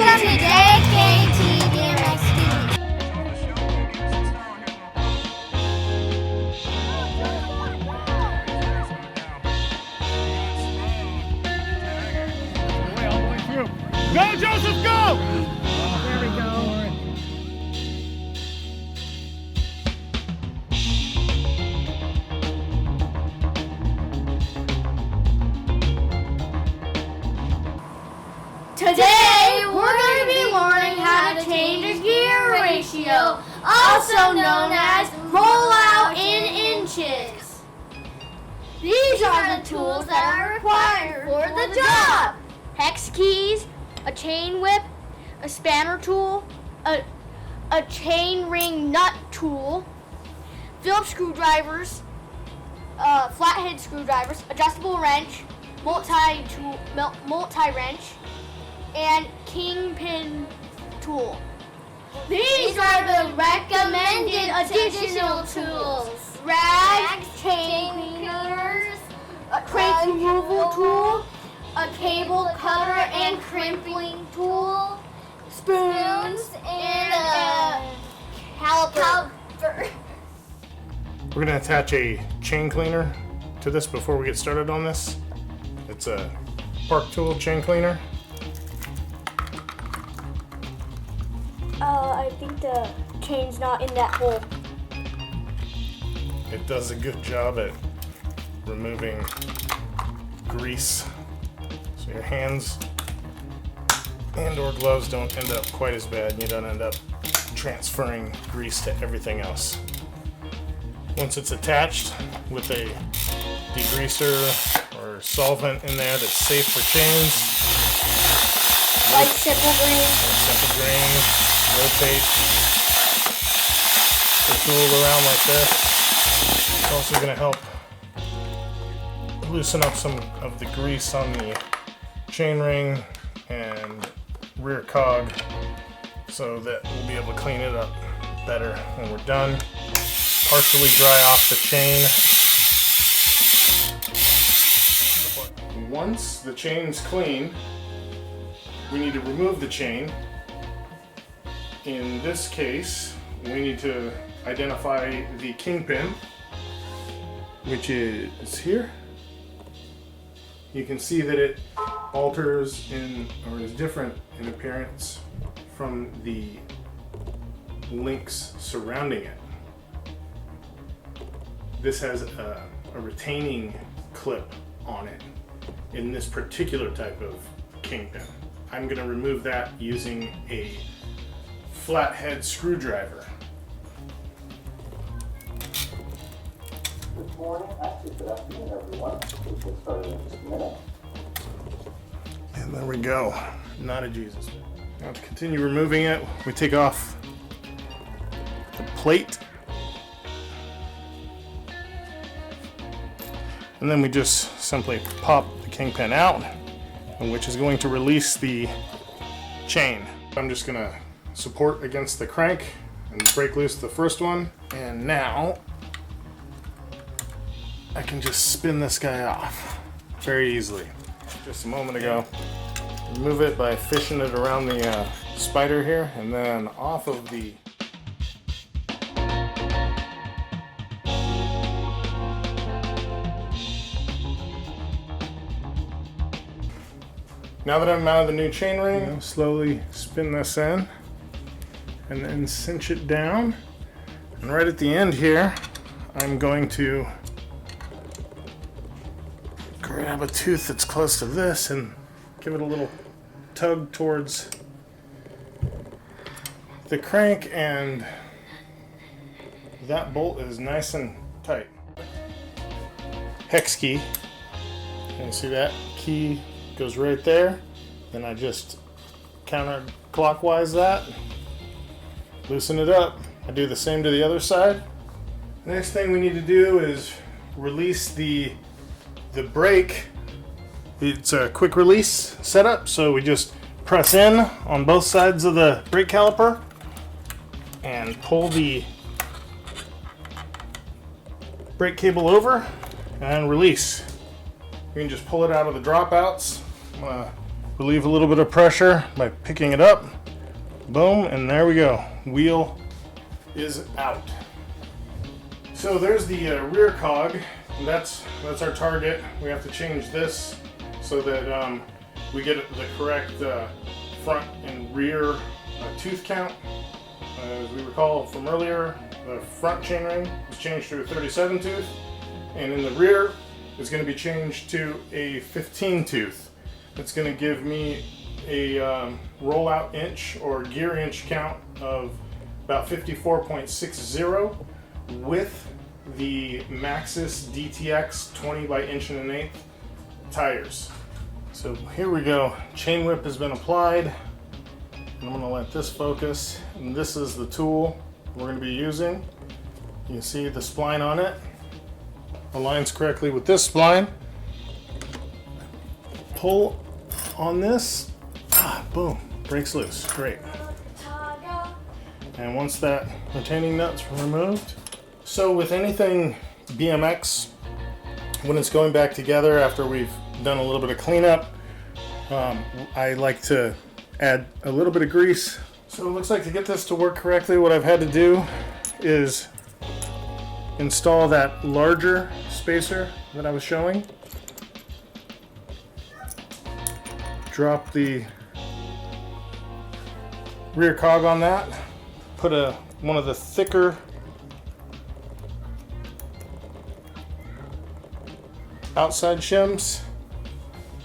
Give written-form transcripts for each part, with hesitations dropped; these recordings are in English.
Welcome to JKT BMX TV. Go, Joseph, go! There we go. Today, we're going to be learning how to change a gear ratio, also known as rollout in inches. These are the tools that are required for the job. Hex keys, a chain whip, a spanner tool, a chain ring nut tool, Phillips screwdrivers, flathead screwdrivers, adjustable wrench, multi-wrench, and kingpin tool. These are the recommended additional tools. Rags, chain cleaners, a crank removal tool, a cable cutter and crimping tool, spoons, and a caliper. We're going to attach a chain cleaner to this before we get started on this. It's a Park Tool chain cleaner. I think the chain's not in that hole. It does a good job at removing grease, so your hands and or gloves don't end up quite as bad and you don't end up transferring grease to everything else. Once it's attached with a degreaser or solvent in there that's safe for chains, Like simple green. rotate the tool around like this. It's also going to help loosen up some of the grease on the chain ring and rear cog so that we'll be able to clean it up better when we're done. Partially dry off the chain. Once the chain's clean, we need to remove the chain. In this case, we need to identify the kingpin, which is here. You can see that it alters or is different in appearance from the links surrounding it. This has a retaining clip on it in this particular type of kingpin. I'm going to remove that using a flathead screwdriver. Good morning, actually good afternoon everyone. We'll get started in just a minute. And there we go. Not a Jesus. Now to continue removing it, we take off the plate. And then we just simply pop the kingpin out, which is going to release the chain. I'm just going to support against the crank and break loose the first one. And now I can just spin this guy off very easily. Just a moment ago, remove it by fishing it around the spider here and then off of the Now that I'm out of the new chain ring, slowly spin this in and then cinch it down. And right at the end here, I'm going to grab a tooth that's close to this and give it a little tug towards the crank, and that bolt is nice and tight. Hex key. Can you see that? Key goes right there. Then I just counterclockwise that, loosen it up. I do the same to the other side. The next thing we need to do is release the brake. It's a quick release setup, so we just press in on both sides of the brake caliper and pull the brake cable over and release. You can just pull it out of the dropouts. I'm gonna relieve a little bit of pressure by picking it up. Boom, and there we go. Wheel is out. So there's the rear cog. That's our target. We have to change this so that we get the correct front and rear tooth count. As we recall from earlier, the front chainring was changed to a 37 tooth, and in the rear is going to be changed to a 15 tooth. It's going to give me a rollout inch or gear inch count of about 54.60 with the Maxxis DTX 20 by inch and an eighth tires. So here we go. Chain whip has been applied. I'm going to let this focus, and this is the tool we're going to be using. You can see the spline on it aligns correctly with this spline. Pull on this, boom, breaks loose, great. And once that retaining nut's removed, so with anything BMX, when it's going back together after we've done a little bit of cleanup, I like to add a little bit of grease. So it looks like to get this to work correctly, what I've had to do is install that larger spacer that I was showing. Drop the rear cog on that. Put one of the thicker outside shims.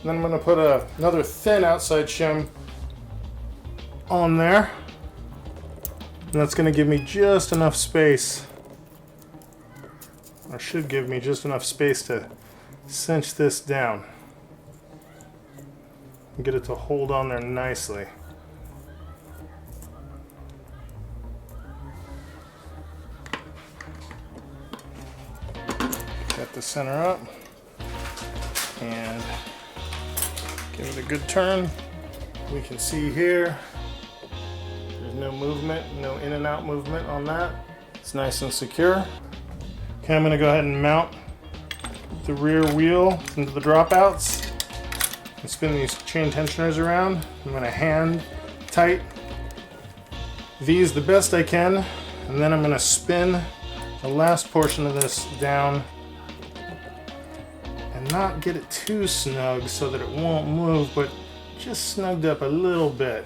And then I'm going to put another thin outside shim on there. And that's going to give me just enough space, or should give me just enough space to cinch this down and get it to hold on there nicely. Get the center up and give it a good turn. We can see here there's no movement, no in and out movement on that. It's nice and secure. Okay, I'm going to go ahead and mount the rear wheel into the dropouts and spin these chain tensioners around. I'm going to hand tight these the best I can, and then I'm going to spin the last portion of this down and not get it too snug so that it won't move, but just snugged up a little bit.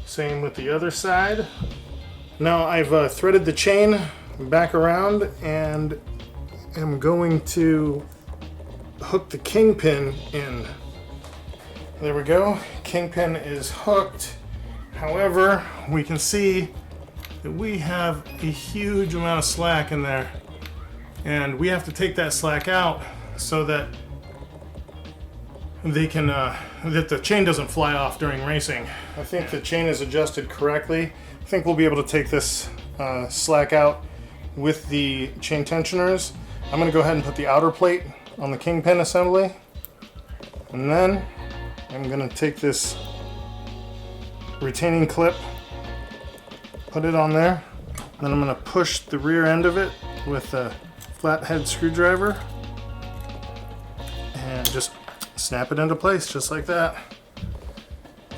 Same with the other side. Now I've threaded the chain back around and am going to hook the kingpin in. There we go. Kingpin is hooked. However, we can see that we have a huge amount of slack in there, and we have to take that slack out so that they can that the chain doesn't fly off during racing. I think the chain is adjusted correctly. I think we'll be able to take this slack out with the chain tensioners. I'm going to go ahead and put the outer plate on the kingpin assembly, and then I'm going to take this retaining clip, put it on there, then I'm going to push the rear end of it with a flathead screwdriver and just snap it into place just like that.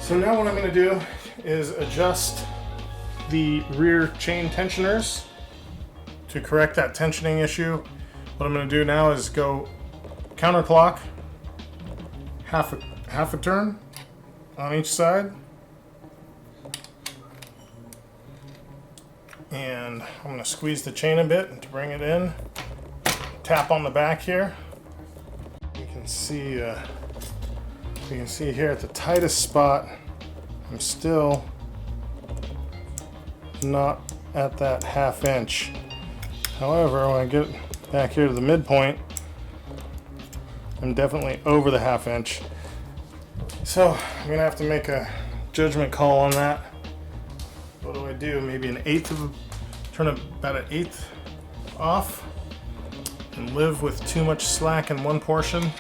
So now what I'm going to do is adjust the rear chain tensioners to correct that tensioning issue. What I'm going to do now is go counterclock, half a turn on each side, and I'm going to squeeze the chain a bit to bring it in. Tap on the back here. You can see here at the tightest spot, I'm still not at that ½ inch. However, when I get back here to the midpoint, I'm definitely over the ½ inch. So I'm gonna have to make a judgment call on that. What do I do? Maybe turn about an eighth off and live with too much slack in one portion.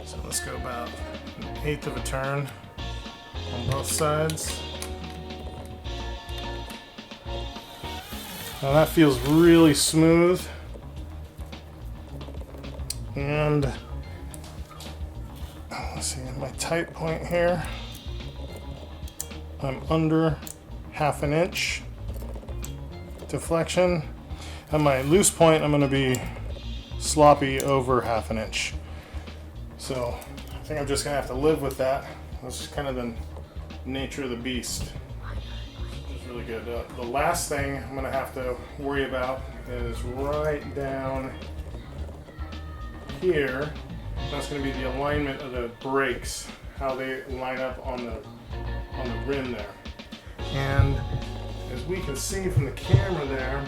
So let's go about an eighth of a turn on both sides. Now that feels really smooth, and let's see, my tight point here, I'm under 1/2 inch deflection. At my loose point, I'm going to be sloppy over 1/2 inch. So I think I'm just going to have to live with that. That's kind of the nature of the beast. It's really good. The last thing I'm going to have to worry about is right down here. That's going to be the alignment of the brakes, how they line up on the rim there. And as we can see from the camera there,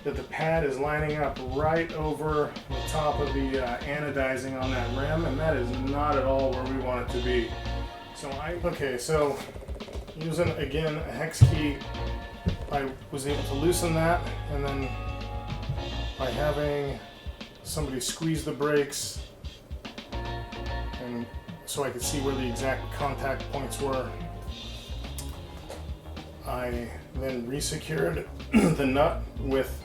that the pad is lining up right over the top of the anodizing on that rim, and that is not at all where we want it to be. So using again a hex key, I was able to loosen that, and then by having somebody squeeze the brakes, and so I could see where the exact contact points were, I then resecured the nut with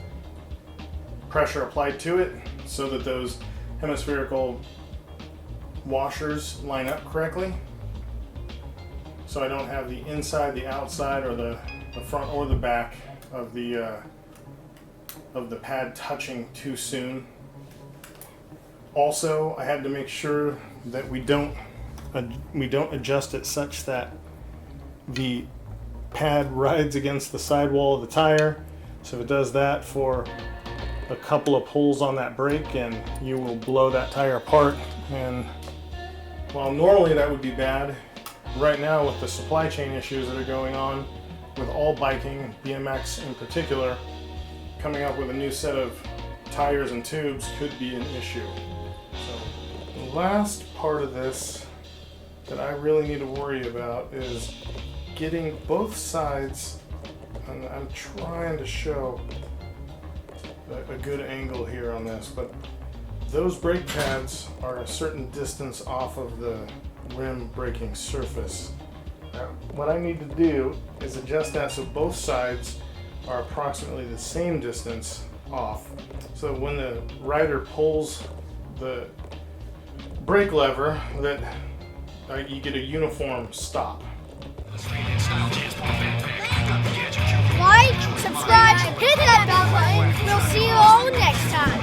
pressure applied to it so that those hemispherical washers line up correctly, so I don't have the inside, the outside, or the front or the back of the pad touching too soon. Also, I had to make sure that we don't adjust it such that the pad rides against the sidewall of the tire. So if it does that for a couple of pulls on that brake, and you will blow that tire apart. And while normally that would be bad, right now with the supply chain issues that are going on with all biking, BMX in particular, coming up with a new set of tires and tubes could be an issue. So the last part of this that I really need to worry about is getting both sides, and I'm trying to show a good angle here on this, but those brake pads are a certain distance off of the rim braking surface. Now, what I need to do is adjust that so both sides are approximately the same distance off, so when the rider pulls the brake lever, that you get a uniform stop. Like, subscribe, hit that bell button. We'll see you all next time.